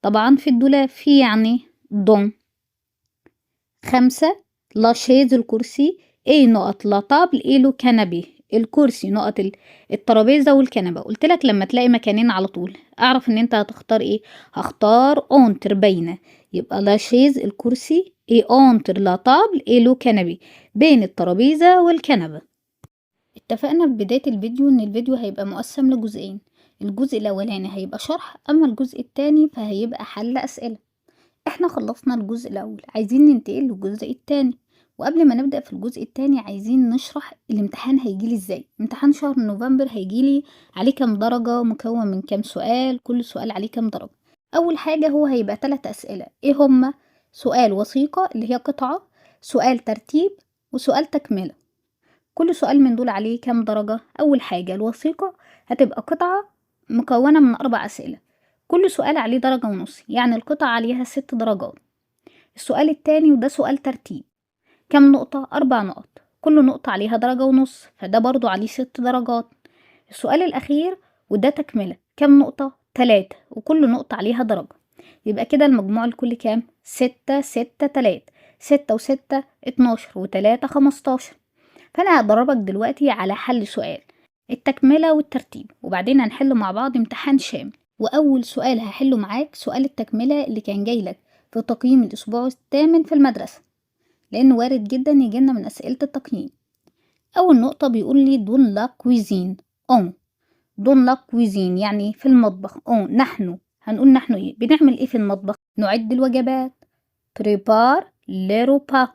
طبعا في الدولاب. في يعني دون. 5 لاشيز الكرسي، ايه نقط لا طابل ايه له كنبي. الكرسي نقط الترابيزه والكنبه. قلت لك لما تلاقي مكانين على طول اعرف ان انت هتختار ايه. هختار اون تربينه، يبقى لا شيز الكرسي، اي اونتر لا طابل اي لو كنبي، بين الترابيزة والكنبة. اتفقنا في بداية الفيديو ان الفيديو هيبقى مقسم لجزئين، الجزء الاولاني هيبقى شرح، اما الجزء التاني فهيبقى حل اسئلة. احنا خلصنا الجزء الاول، عايزين ننتقل للجزء التاني. وقبل ما نبدأ في الجزء التاني عايزين نشرح الامتحان هيجيلي ازاي. امتحان شهر نوفمبر هيجيلي عليه كام درجة، مكون من كام سؤال، كل سؤال عليه كام درجة. اول حاجة هو هيبقى 3 اسئلة، ايه هما؟ سؤال وثيقة اللي هي قطعة، سؤال ترتيب، وسؤال تكملة. كل سؤال من دول عليه كام درجة؟ اول حاجة الوثيقة هتبقى قطعة مكونة من 4 اسئلة، كل سؤال عليه درجة ونص، يعني القطعة عليها 6 درجات. السؤال التاني وده سؤال ترتيب، كام نقطة؟ 4 نقط، كل نقطة عليها درجة ونص، فده برضو عليه 6 درجات. السؤال الأخير وده تكملة، كام نقطة؟ 3، وكل نقطة عليها درجة. يبقى كده المجموع الكل كام؟ 6 6 3، 6 و6 12 و3 15. فأنا هدربك دلوقتي على حل سؤال التكملة والترتيب، وبعدين هنحل مع بعض امتحان شامل. وأول سؤال هحله معاك سؤال التكملة اللي كان جايلك في تقييم الأسبوع الثامن في المدرسة، لأنه وارد جدا يجيلنا من أسئلة التقييم. أول نقطة بيقول لي دون لا كويزين اون، دون لا كويزين يعني في المطبخ، اون نحن، هنقول نحن ايه؟ بنعمل ايه في المطبخ؟ نعد الوجبات، بريبار لي روبا.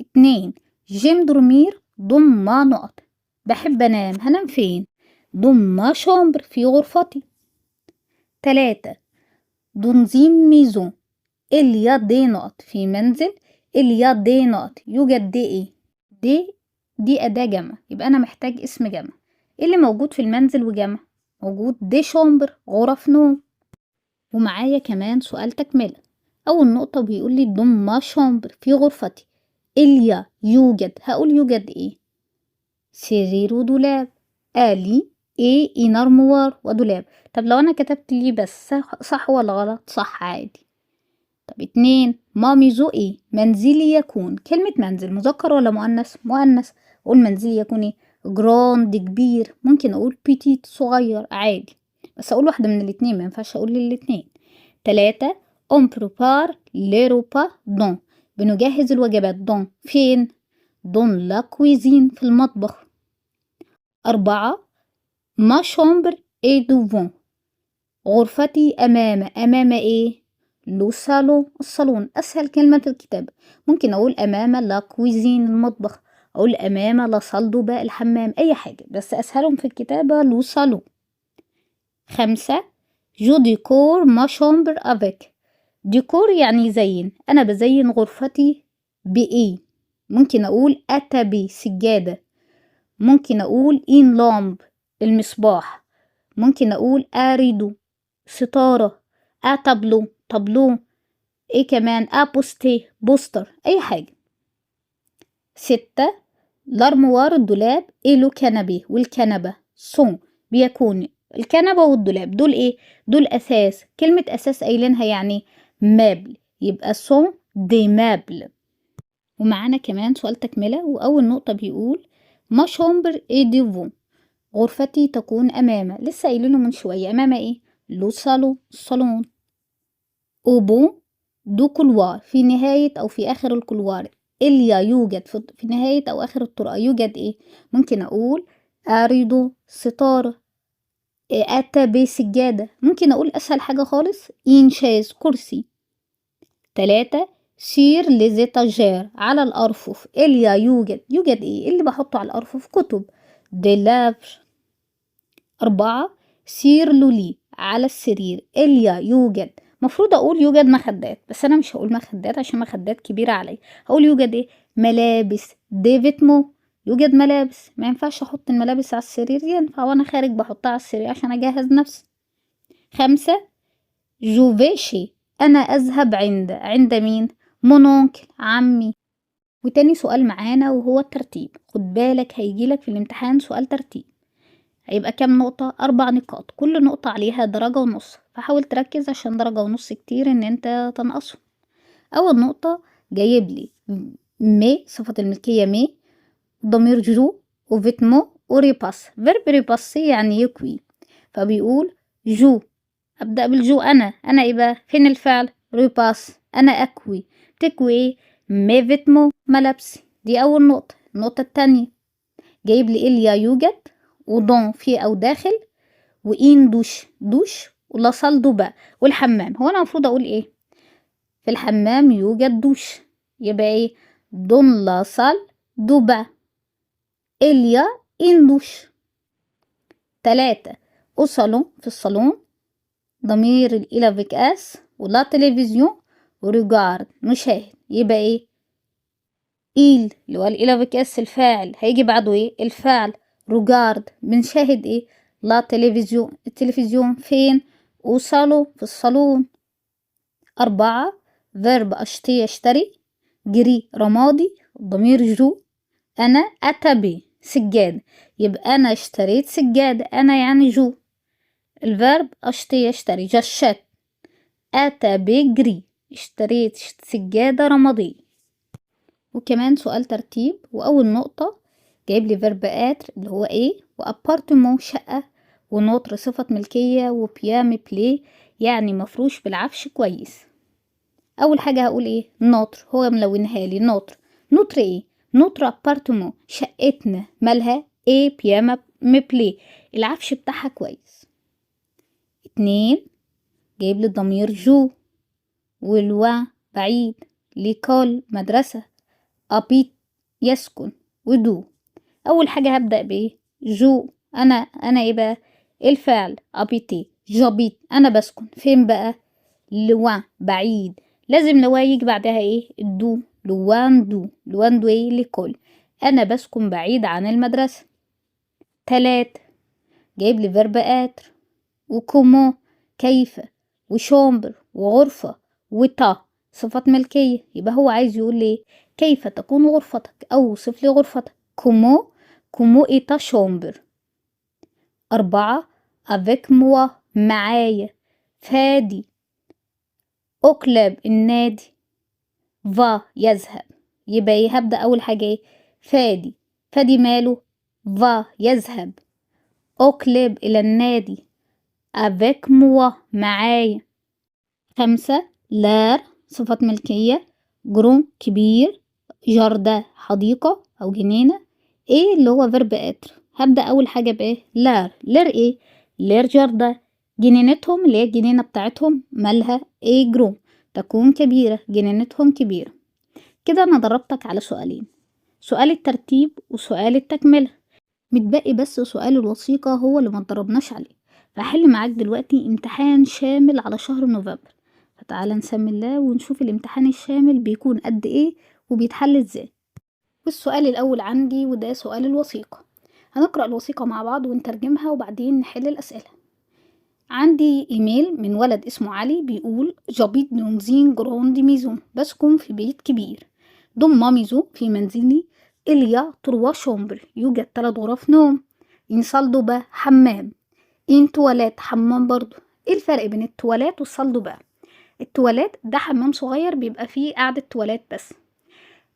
2 جيم دورمير دون ما نقط، بحب انام، هنام فين؟ دون ما شومبر في غرفتي. 3 دون زيم ميزون اليا دي نقط في منزل، اليا دي نقط يوجد دي ايه؟ دي أداة جمع، يبقى أنا محتاج اسم جمع. ايه اللي موجود في المنزل وجمع؟ موجود دي شومبر غرف نوم. ومعايا كمان سؤال تكملة. أول نقطة بيقول لي دون ما شومبر في غرفتي، اليا يوجد، هقول يوجد ايه؟ سرير ودولاب، آلي ايه إنارموار ودولاب. طب لو أنا كتبت لي بس صح ولا غلط؟ صح عادي. طب 2 مامي ذو ايه؟ منزلي يكون، كلمة منزل مذكر ولا مؤنث؟ مؤنث، أقول منزلي يكون ايه؟ جراند كبير، ممكن أقول بيتيت صغير عادي، بس أقول واحدة من الاتنين، ما ينفعش أقول الاتنين. 3 on prépare les repas dans، بنجهز الوجبات دون فين؟ دون لا كويزين في المطبخ. 4 ما شومبر اي دوفون، غرفتي أمام ايه؟ لو سالو الصالون، أسهل كلمة في الكتاب. ممكن أقول أمام لا كويزين المطبخ، أقول أمام لا صال دو باء الحمام، أي حاجة، بس أسهلهم في الكتابة لو سالو. 5 جو ديكور ما شومبر افيك، ديكور يعني يزين، أنا بزين غرفتي بإيه؟ ممكن أقول أتبي سجادة، ممكن أقول إن لامب المصباح، ممكن أقول أريدو ستارة، طابلو، ايه كمان؟ أبوستي بوستر، أي حاجة. 6 الأرموار الدولاب ايه لو كنبي والكنبة سون، بيكون الكنبة والدولاب دول ايه؟ دول أساس، كلمة أساس قايلينها يعني مابل، يبقى سون دي مابل. ومعانا كمان سؤال تكملة، وأول نقطة بيقول ما شومبر اي ديفون، غرفتي تكون أمام، لسه قايلينه من شوية، أمام ايه؟ لو سالو الصالون. أوبو دو كولوار، في نهاية أو في آخر الكولوار، إليا يوجد في نهاية أو آخر الطرقة، يوجد إيه؟ ممكن أقول أريدو ستارة، أتى بسجادة، ممكن أقول أسهل حاجة خالص إنشاز كرسي. 3 سير لزيتاجير على الأرفف، إليا يوجد إيه؟ اللي بحطه على الأرفف كتب، ديلافر. 4 سير لولي على السرير، إليا يوجد، مفروض أقول يوجد مخدات، بس أنا مش هقول مخدات عشان مخدات كبيرة علي، هقول يوجد إيه؟ ملابس، ديفيتمو، يوجد ملابس، ما ينفعش أحط الملابس على السرير، ينفع وأنا خارج بحطها على السرير عشان أجهز نفسي. 5 جوفيشي، أنا أذهب عند مين؟ مونونكل عمي. وتاني سؤال معانا وهو الترتيب، خد بالك هيجيلك في الامتحان سؤال ترتيب، هيبقى كام نقطة؟ 4 نقاط، كل نقطة عليها درجة ونص، فحاول تركز عشان درجة ونص كتير ان انت تنقصه. اول نقطة جايب لي مي، صفة الملكية مي، ضمير جو، وفيتمو، وريباس، فيرب ريباسي يعني يكوي، فبيقول جو، ابدأ بالجو، انا ايه بقى؟ فين الفعل؟ ريباس أنا أكوي. تكوي إيه؟ مي فيتمو ملابسي. دي أول نقطة. النقطة التانية جايب لي إليا يوجد، ودون في أو داخل، وإين دوش ولا صال دوبا والحمام. هو أنا المفروض أقول إيه؟ في الحمام يوجد دوش، يبقى إيه؟ دون لا صال دوبا إليا إن دوش. 3 أو صالون في الصالون، ضمير الإلافيك أس، ولا تلفزيون وريجارد مشاهد، يبقى إيه؟ إيل اللي هو الإلافيك أس الفاعل هيجي بعده إيه؟ الفعل. ريجارد بنشاهد إيه؟ لا تلفزيون. التلفزيون فين؟ وصالو في الصالون. 4 فيرب أشتي يشتري، جري رمادي، ضمير جو، أنا أتبي سجادة، يبقى أنا اشتريت سجادة، أنا يعني جو. الفيرب أشتي يشتري جشات، أتبي جري، اشتريت سجادة رمادية. وكمان سؤال ترتيب، وأول نقطة جايب لي فيرب اتر اللي هو ايه، وابارتمون شقة، ونوتر صفة ملكية، وبيامي بلي يعني مفروش بالعفش كويس. اول حاجه هقول ايه؟ نوتر، هو ملونها لي نوتر. نوتر ايه؟ نوتر ابارتمون شقتنا مالها ايه؟ بياما مبلي العفش بتاعها كويس. 2 جايب لي الضمير جو، والوا بعيد، ليكول مدرسه، ابيت يسكن، ودو. اول حاجه هبدا بايه؟ جو. انا ايه بقى؟ الفعل ابيتي، جابيت انا بسكن فين بقى؟ لوان بعيد، لازم لوا يجي بعدها ايه؟ الدو. لوان دو، لوان دو ايه؟ لكل. انا بسكن بعيد عن المدرسة. 3 جايب لي فيرب اتر، وكومو كيف، وشومبر وغرفة، وتا صفة ملكية، يبقى هو عايز يقول لي كيف تكون غرفتك، او وصف لي غرفتك. كومو ايتا شومبر. 4 افيك موا معايا، فادي، أكلب النادي، فا يذهب، يبقى ايه؟ هبدأ أول حاجة ايه؟ فادي. فادي ماله؟ فا يذهب. أكلب إلى النادي، افيك موا معايا. 5 لار صفة ملكية، جرون كبير، جاردة حديقة أو جنينة، ايه اللي هو فيرب اتر. هبدأ أول حاجة بإيه؟ لار ايه؟ لار جاردة، جنينتهم اللي هي الجنينة بتاعتهم مالها ايه؟ جرون، تكون كبيرة، جنينتهم كبيرة. كده أنا ضربتك على سؤالين، سؤال الترتيب وسؤال التكملة. متبقي بس سؤال الوثيقة هو اللي ما اتدربناش عليه. فحل معاك دلوقتي امتحان شامل على شهر نوفمبر، فتعالى نسمي الله ونشوف الامتحان الشامل بيكون قد ايه وبيتحل ازاي. والسؤال الأول عندي وده سؤال الوثيقة، هنقرأ الوثيقة مع بعض ونترجمها وبعدين نحل الأسئلة. عندي إيميل من ولد اسمه علي بيقول جابيت نونزين جروند ميزون، بسكن في بيت كبير. ضم ميزون في منزلي، إليا تروا شومبر يوجد 3 غرف نوم. إنسالدوبا حمام، إن تواليت حمام برضو. إيه الفرق بين التواليت والصالدوبا؟ التواليت ده حمام صغير بيبقى فيه قاعدة تواليت بس،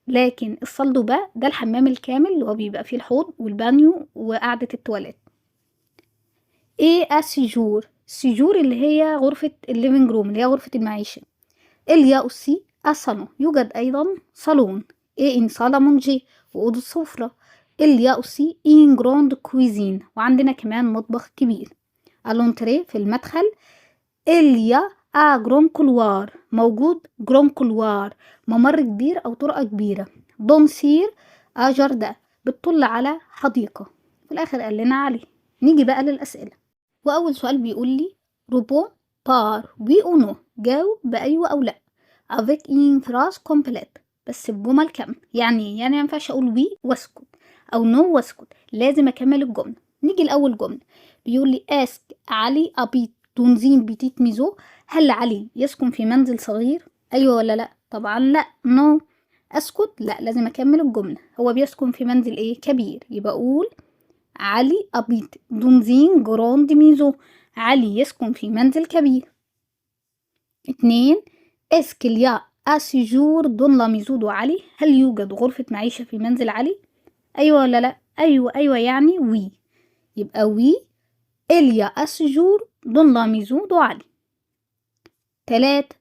لكن الصالدوبا ده الحمام الكامل اللي هو بيبقى فيه الحوض والبانيو وقاعدة التواليت. ايه السيجور؟ السيجور اللي هي غرفة الليفينج روم اللي هي غرفة المعيشة. اليا أسي الصالون يوجد أيضا صالون، ايه إن صالة مونجي وأوضة سفرة. اليا أسي إن جراند كويزين، وعندنا كمان مطبخ كبير. الونتري في المدخل، اليا جرون كولوار موجود، جرون كولوار ممر كبير أو طرقة كبيرة. دونسير جاردة بتطل على حديقة. في الآخر قال لنا عليه. نيجي بقى للأسئلة، وأول سؤال بيقول لي روبون بار وي أو نو، جاوب بأيوة أو لأ. avec une phrase complète، بس بجمل كاملة. يعني مينفعش أقول وي واسكت أو نو واسكت، لازم أكمل الجملة. نيجي لأول جملة، بيقول لي اسك علي أبيت تنزين بيتيت ميزو، هل علي يسكن في منزل صغير؟ أيوة ولا لأ؟ طبعا لأ، نو. أسكت؟ لأ، لازم أكمل الجملة. هو بيسكن في منزل إيه؟ كبير، يبقى أقول علي أبيت دونزين جراند ميزو، علي يسكن في منزل كبير. 2 اسكليا أسيجور دون لا ميزو دو علي، هل يوجد غرفة معيشة في منزل علي؟ أيوة ولا لأ؟ أيوة يعني وي، يبقى وي إليا أسيجور دون لا ميزو دو علي. 3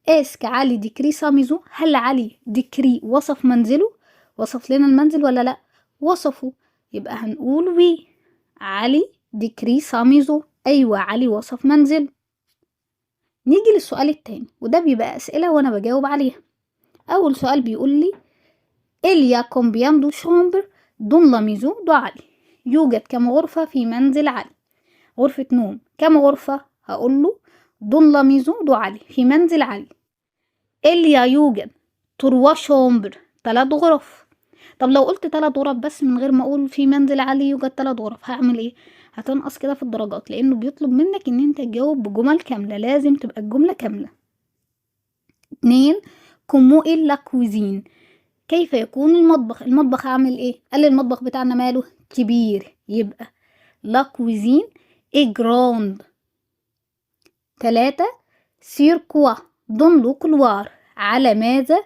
اسك علي ديكري سا ميزون، هل علي ديكري وصف منزله؟ وصف لنا المنزل ولا لأ؟ وصفه، يبقى هنقول وي. علي ديكري سا ميزون، أيوة علي وصف منزله. نيجي للسؤال التاني، وده بيبقى أسئلة وأنا بجاوب عليها. أول سؤال بيقول لي il y a combien de chambres dans la maison de علي؟ يوجد كم غرفة في منزل علي؟ غرفة نوم، كم غرفة؟ هقول له dans la maison de علي، في منزل علي. يوجد 3 chambres، 3 غرف. طب لو قلت 3 غرف بس من غير ما اقول في منزل علي يوجد 3 غرف، هعمل ايه؟ هتنقص كده في الدرجات، لانه بيطلب منك ان انت تجاوب بجمل كاملة، لازم تبقى الجملة كاملة. 2 كومو إيه لا كوزين، كيف يكون المطبخ؟ المطبخ هعمل ايه؟ قال المطبخ بتاعنا ماله؟ كبير، يبقى لا كوزين اي جراند. 3 سير كوا دون لو كلوار، على ماذا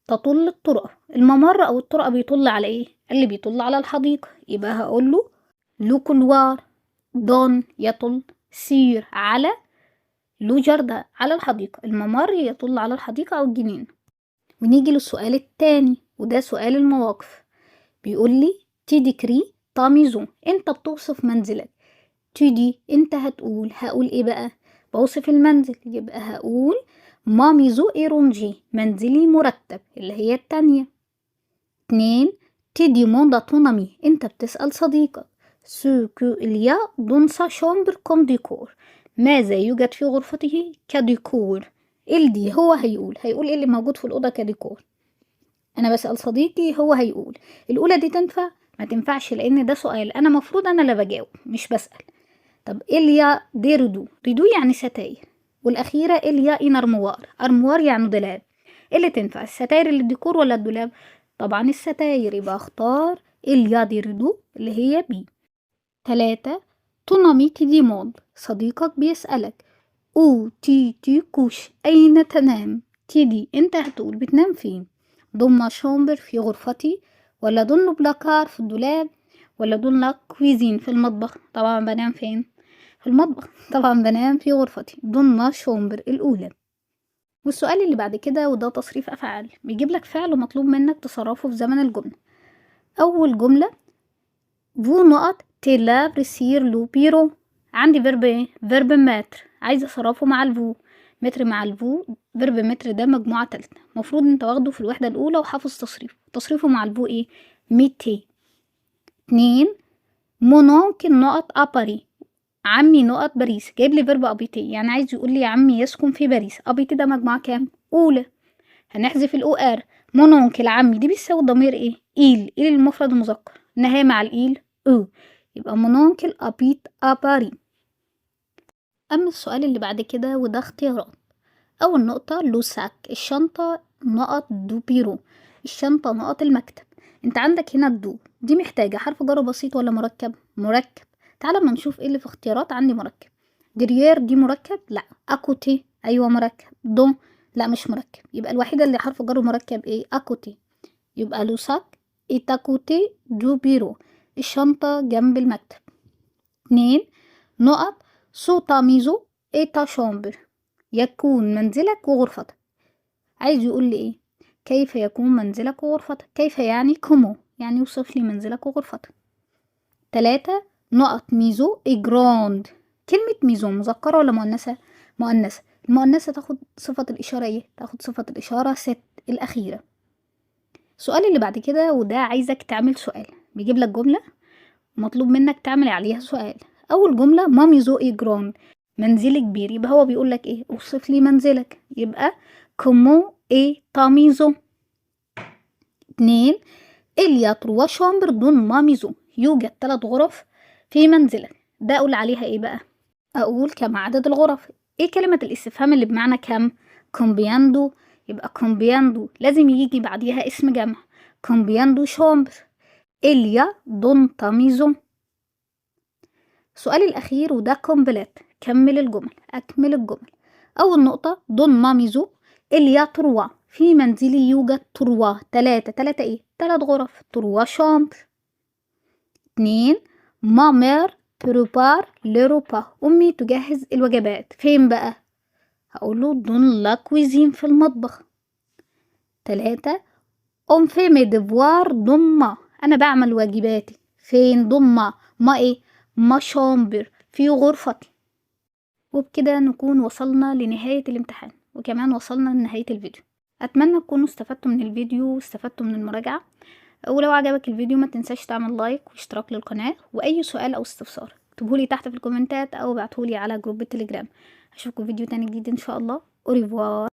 تطل الطرق؟ الممر او الطرق بيطل على ايه؟ اللي بيطل على الحديقة، يبقى هقول له لو كلوار دون يطل، سير على، لو جردة على الحديقة، الممر يطل على الحديقة او الجنينة. ونيجي للسؤال التاني، وده سؤال المواقف. بيقول لي تيديكري تاميزون، انت بتوصف منزلك. تيدي انت هقول ايه بقى؟ بوصف المنزل، يبقى هقول ماميزو ايرونجي، منزلي مرتب، اللي هي التانية. 2 تيدي موندا تونامي، انت بتسأل صديقك سو كو اليا دون سا شومبر كوم ديكور، ماذا يوجد في غرفته كديكور. الدي هو هيقول ايه اللي موجود في الأوضة كديكور. انا بسأل صديقي، هو هيقول. الأولى دي تنفع؟ ما تنفعش، لأن ده سؤال أنا مفروض أنا اللي بجاوب مش بسأل. طب إليا دي ردو يعني ستاير. والأخيرة إليا إن أرموار يعني دولاب. إيه اللي تنفع، الستاير اللي الديكور ولا الدولاب؟ طبعا الستاير، يبقى اختار إليا دي ردو اللي هي بي. 3 تونامي دي مود، صديقك بيسألك او تي كوش، أين تنام؟ تيدي انت هتقول بتنام فين؟ ضم شومبر في غرفتي، ولا ضم بلاكار في الدولاب، ولا ضم كويزين في المطبخ؟ طبعا بنام فين؟ في المطبخ. طبعا بنام في غرفتي. ضم شومبر الأولى. والسؤال اللي بعد كده وده تصريف أفعال، بيجيب لك فعل ومطلوب منك تصرفه في زمن الجملة. أول جملة فو نقط تيلابر سير لو بيرو، عندي فيرب ايه؟ فيرب متر، عايزة اصرفه مع الفو. متر مع الفو، فيرب متر ده مجموعة تالتة، مفروض انت واخده في الوحدة الأولى وحافظ تصريفه مع الفو ايه؟ ميتي. 2 مونونكل نقط أباري، عمي نقط باريس، جايب لي فيرب أبيتي، يعني عايز يقول لي عمي يسكن في باريس. أبيتي ده مجموعة كام؟ أولى، هنحذف الأو آر. مونونكل عمي دي بتساوي ضمير ايه؟ إيل المفرد المذكر، النهاية مع الإيل او، يبقى مونونكل أبيت أباري. أما السؤال اللي بعد كده وده اختيارات. أول نقطة لوساك، الشنطة نقط دو بيرو، الشنطة نقط المكتب. انت عندك هنا الدو دي محتاجة حرف جر بسيط ولا مركب؟ مركب. تعال اما نشوف ايه اللي في اختيارات. عندي مركب. دريير دي مركب؟ لا. اكوتي ايوه مركب. دون لا مش مركب، يبقى الوحيدة اللي حرف جر مركب ايه؟ اكوتي، يبقى لوساك ايتاكوتي دو بيرو، الشنطة جنب المكتب. 2 نقط سو تاميزو ايتا شومبر، يكون منزلك وغرفتك. عايز يقول لي ايه؟ كيف يكون منزلك وغرفتك، كيف يعني كومو، يعني يوصف لي منزلك وغرفتك. 3 نقط ميزو اي جراند، كلمة ميزو مذكرة ولا مؤنثة؟ مؤنثة. المؤنثة تاخد صفة الإشارة ايه؟ تاخد صفة الإشارة ست الأخيرة. السؤال اللي بعد كده وده عايزك تعمل سؤال، بيجيب لك جملة مطلوب منك تعمل عليها سؤال. أول جملة مامي ذوقي جراند، منزلي كبير، يبقى هو بيقول لك ايه؟ اوصف لي منزلك، يبقى كومو اي تاميزو. 2 إليا تروا شامبر دون ماميزو، يوجد 3 غرف في منزلك، ده أقول عليها ايه بقى؟ أقول كم عدد الغرف. ايه كلمة الاستفهام اللي بمعنى كم؟ كومبياندو، يبقى كومبياندو لازم يجي بعديها اسم جمع، كومبياندو شامبر إليا دون تاميزو. السؤال الأخير وده كومبليت، كمل الجمل، أكمل الجمل. أول نقطة دون ماميزو إليا تروا، في منزلي يوجد تروا 3 ايه؟ 3 غرف، تروا شامبر. 2 مامير بروبار لروبا، أمي تجهز الوجبات، فين بقى؟ هقوله دون لا كويزين في المطبخ. 3 اون في مي ديفوار ضمة، انا بعمل واجباتي فين؟ ضمة ما ايه؟ ما شامبر، في غرفتي. وبكده نكون وصلنا لنهاية الامتحان، وكمان وصلنا لنهاية الفيديو. اتمنى تكونوا استفدتوا من الفيديو واستفدتوا من المراجعة. ولو عجبك الفيديو ما تنساش تعمل لايك واشتراك للقناة، واي سؤال او استفسار اكتبهولي تحت في الكومنتات او ابعتهولي على جروب التليجرام. اشوفكم فيديو تاني جديد ان شاء الله. اوريفوار.